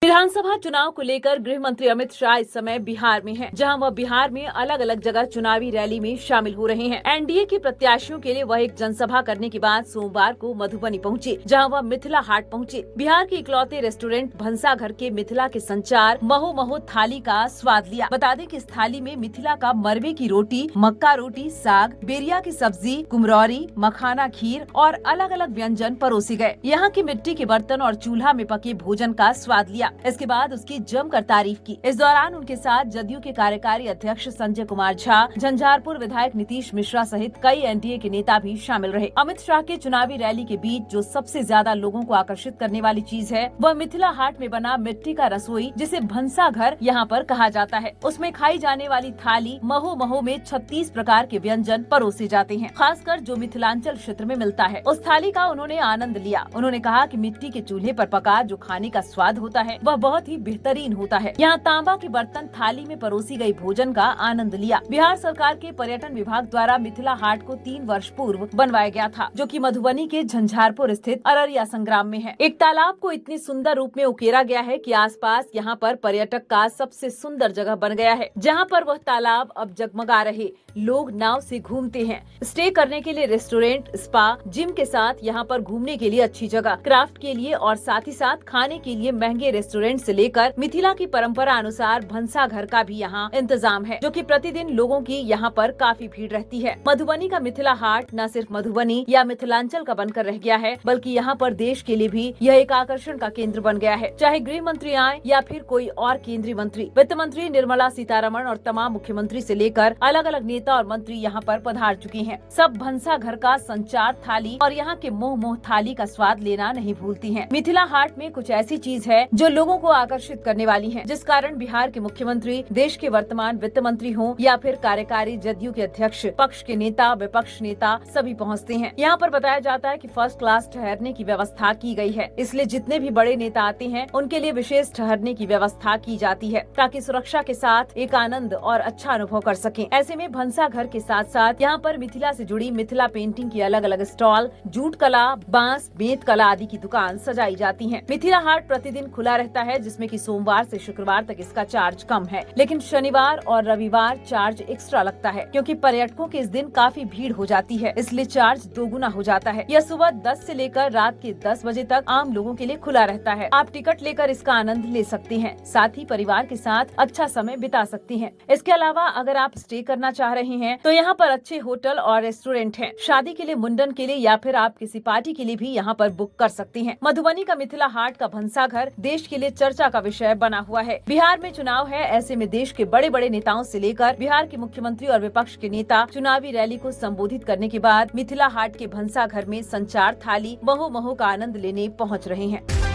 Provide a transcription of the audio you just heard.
विधानसभा चुनाव को लेकर गृह मंत्री अमित शाह इस समय बिहार में हैं, जहां वह बिहार में अलग अलग जगह चुनावी रैली में शामिल हो रहे हैं। एनडीए के प्रत्याशियों के लिए वह एक जनसभा करने के बाद सोमवार को मधुबनी पहुंचे, जहां वह मिथिला हाट पहुंचे। बिहार के इकलौते रेस्टोरेंट भंसा घर के मिथिला के संचार महो महो थाली का स्वाद लिया। बता दें कि इस थाली में मिथिला का मरवे की रोटी, मक्का रोटी, साग, बेरिया की सब्जी, कुम्हरौरी, मखाना खीर और अलग अलग व्यंजन परोसे गए। यहाँ की मिट्टी के बर्तन और चूल्हा में पके भोजन का स्वाद लिया। इसके बाद उसकी जमकर तारीफ की। इस दौरान उनके साथ जदयू के कार्यकारी अध्यक्ष संजय कुमार झा, झंझारपुर विधायक नीतीश मिश्रा सहित कई एनडीए के नेता भी शामिल रहे। अमित शाह के चुनावी रैली के बीच जो सबसे ज्यादा लोगों को आकर्षित करने वाली चीज है, वह मिथिला हाट में बना मिट्टी का रसोई, जिसे भंसा घर यहाँ पर कहा जाता है। उसमें खाई जाने वाली थाली महो महो में 36 प्रकार के व्यंजन परोसे जाते हैं, खासकर जो मिथिलांचल क्षेत्र में मिलता है। उस थाली का उन्होंने आनंद लिया। उन्होंने कहा कि मिट्टी के चूल्हे पर पका जो खाने का स्वाद होता है, वह बहुत ही बेहतरीन होता है। यहाँ तांबा के बर्तन थाली में परोसी गई भोजन का आनंद लिया। बिहार सरकार के पर्यटन विभाग द्वारा मिथिला हाट को 3 वर्ष पूर्व बनवाया गया था, जो कि मधुबनी के झंझारपुर स्थित अररिया संग्राम में है। एक तालाब को इतनी सुंदर रूप में उकेरा गया है कि आसपास यहाँ पर पर्यटक का सबसे सुंदर जगह बन गया है, जहाँ पर वह तालाब अब जगमगा रहे। लोग नाव से घूमते हैं। स्टे करने के लिए रेस्टोरेंट, स्पा, जिम के साथ यहाँ पर घूमने के लिए अच्छी जगह, क्राफ्ट के लिए और साथ ही साथ खाने के लिए महंगे रेस्टोरेंट से लेकर मिथिला की परंपरा अनुसार भंसा घर का भी यहाँ इंतजाम है, जो कि प्रतिदिन लोगों की यहाँ पर काफी भीड़ रहती है। मधुबनी का मिथिला हाट न सिर्फ मधुबनी या मिथिलांचल का बनकर रह गया है, बल्कि यहाँ पर देश के लिए भी यह एक आकर्षण का केंद्र बन गया है। चाहे गृह मंत्री आए या फिर कोई और केंद्रीय मंत्री, वित्त मंत्री निर्मला सीतारमण और तमाम मुख्यमंत्री से लेकर अलग अलग नेता और मंत्री यहाँ पर पधार चुके हैं। सब भंसा घर का संचार थाली और यहाँ के मोह मोह थाली का स्वाद लेना नहीं भूलती हैं। मिथिला हाट में कुछ ऐसी चीज है जो लोगों को आकर्षित करने वाली है, जिस कारण बिहार के मुख्यमंत्री, देश के वर्तमान वित्त मंत्री हों या फिर कार्यकारी जदयू के अध्यक्ष, पक्ष के नेता, विपक्ष नेता, सभी पहुँचते हैं। यहाँ पर बताया जाता है कि फर्स्ट क्लास ठहरने की व्यवस्था की गई है, इसलिए जितने भी बड़े नेता आते हैं उनके लिए विशेष ठहरने की व्यवस्था की जाती है, ताकि सुरक्षा के साथ एक आनंद और अच्छा अनुभव कर सकें। ऐसे में भंसा घर के साथ साथ यहाँ पर मिथिला से जुड़ी मिथिला पेंटिंग की अलग अलग स्टॉल, जूट कला, बांस, बेंत कला आदि की दुकान सजाई जाती है। मिथिला हाट प्रतिदिन खुला रहता है, जिसमें कि सोमवार से शुक्रवार तक इसका चार्ज कम है, लेकिन शनिवार और रविवार चार्ज एक्स्ट्रा लगता है, क्योंकि पर्यटकों के इस दिन काफी भीड़ हो जाती है, इसलिए चार्ज दोगुना हो जाता है। यह सुबह 10 से लेकर रात के 10 बजे तक आम लोगों के लिए खुला रहता है। आप टिकट लेकर इसका आनंद ले सकते हैं, साथ ही परिवार के साथ अच्छा समय बिता सकते हैं। इसके अलावा अगर आप स्टे करना चाह रहे हैं तो यहाँ पर अच्छे होटल और रेस्टोरेंट हैं। शादी के लिए, मुंडन के लिए या फिर आप किसी पार्टी के लिए भी यहाँ पर बुक कर सकते हैं। मधुबनी का मिथिला हाट का भंसा घर देश के लिए चर्चा का विषय बना हुआ है। बिहार में चुनाव है, ऐसे में देश के बड़े बड़े नेताओं से लेकर बिहार के मुख्यमंत्री और विपक्ष के नेता चुनावी रैली को संबोधित करने के बाद मिथिला हाट के भंसा घर में संचार थाली महो महो का आनंद लेने पहुँच रहे हैं।